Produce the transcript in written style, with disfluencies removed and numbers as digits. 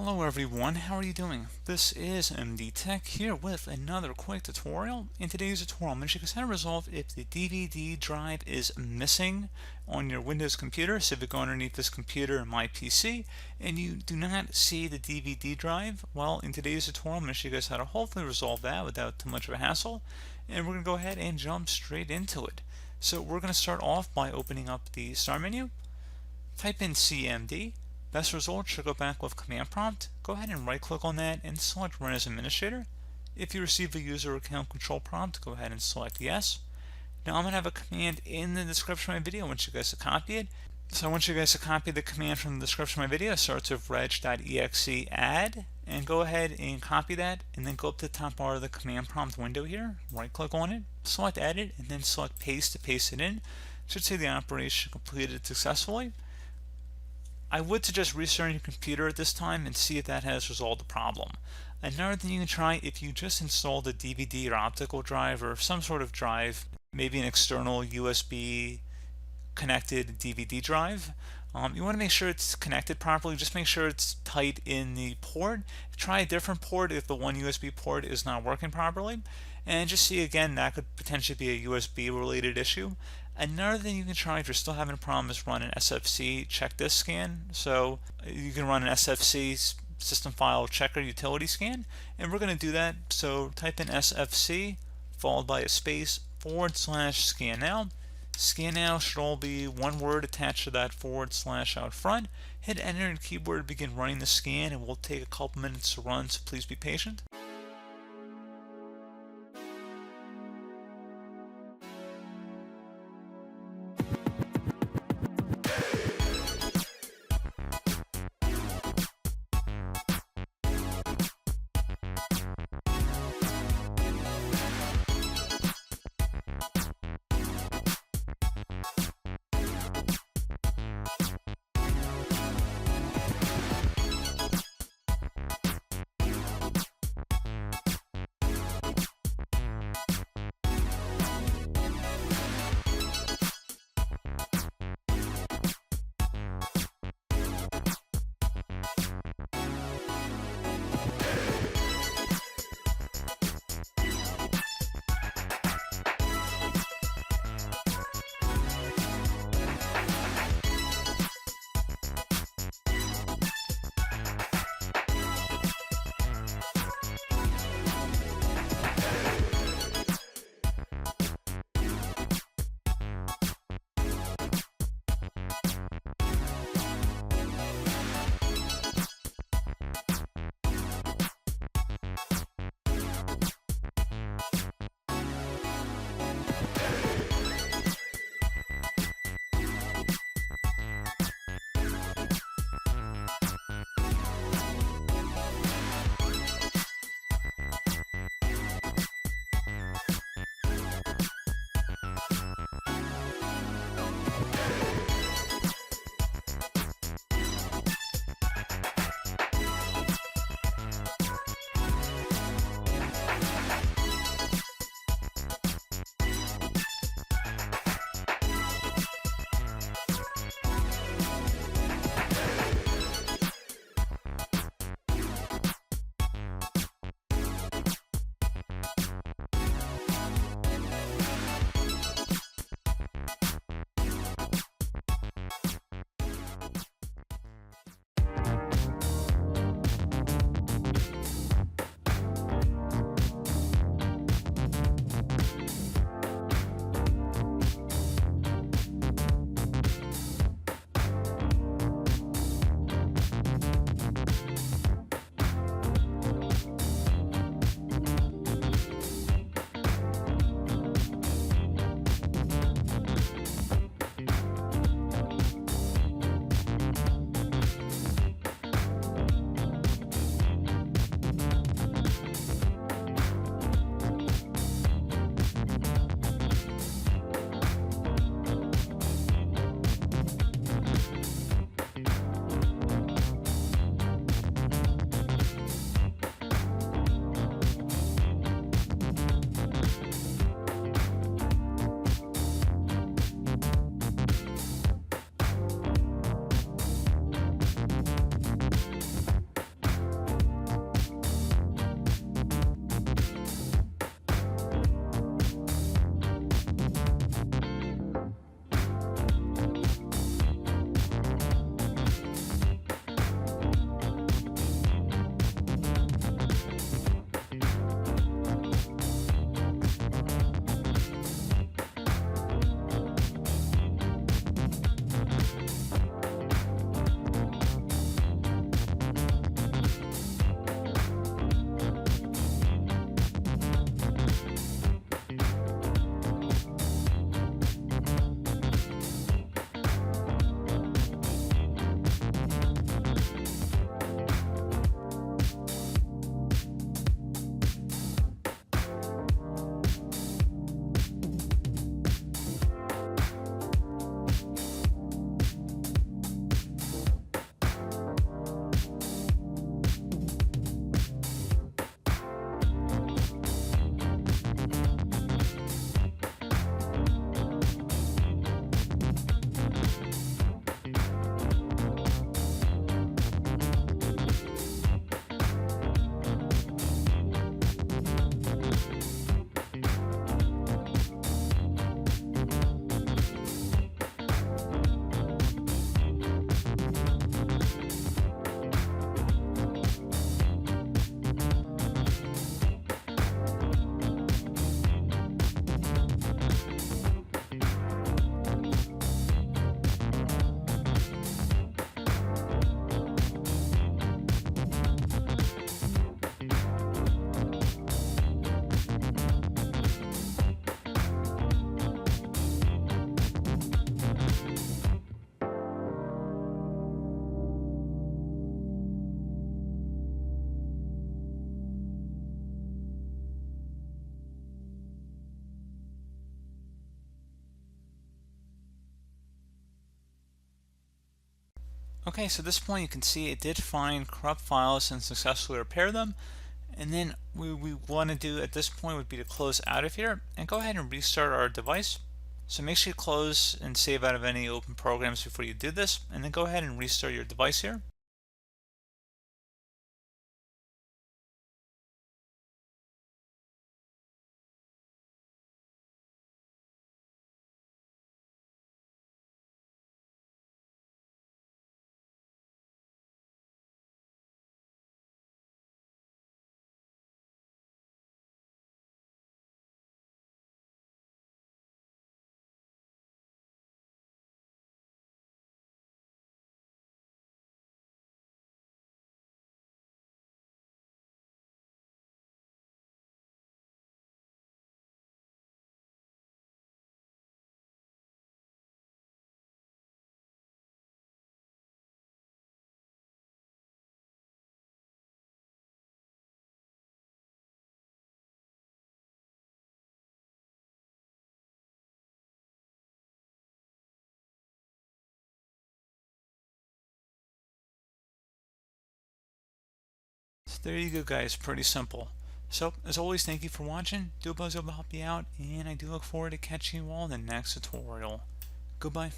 Hello everyone, how are you doing? This is MD Tech here with another quick tutorial. In today's tutorial, I'm going to show you guys how to resolve if the DVD drive is missing on your Windows computer. So if you go underneath this computer in my PC and you do not see the DVD drive, well, in today's tutorial, I'm going to show you guys how to hopefully resolve that without too much of a hassle. And we're going to go ahead and jump straight into it. So we're going to start off by opening up the Start menu, type in CMD. Best result should go back with command prompt. Go ahead and right click on that and select Run as Administrator. If you receive a user account control prompt, go ahead and select Yes. Now I'm going to have a command in the description of my video. I want you guys to copy it. So I want you guys to copy the command from the description of my video. It starts with reg.exe add, and go ahead and copy that, and then go up to the top bar of the command prompt window here, right click on it, select Edit, and then select Paste to paste it in. It should say the operation completed successfully. I would suggest restarting your computer at this time and see if that has resolved the problem. Another thing you can try, if you just installed a DVD or optical drive or some sort of drive, maybe an external USB connected DVD drive, you want to make sure it's connected properly. Just make sure it's tight in the port. Try a different port if the one USB port is not working properly, and just see again that could potentially be a USB related issue. Another thing you can try if you're still having a problem is run an SFC check disk scan. So you can run an SFC system file checker utility scan, and we're going to do that. So type in SFC followed by a space /scan now. Scan now should all be one word attached to that / out front. Hit enter and keyboard to begin running the scan, and we'll take a couple minutes to run, so please be patient. Okay, so at this point you can see it did find corrupt files and successfully repair them. And then we want to do at this point would be to close out of here and go ahead and restart our device. So make sure you close and save out of any open programs before you do this, and then go ahead and restart your device here. So there you go, guys. Pretty simple. So as always, thank you for watching. Do hope I was able to help you out, and I do look forward to catching you all in the next tutorial. Goodbye.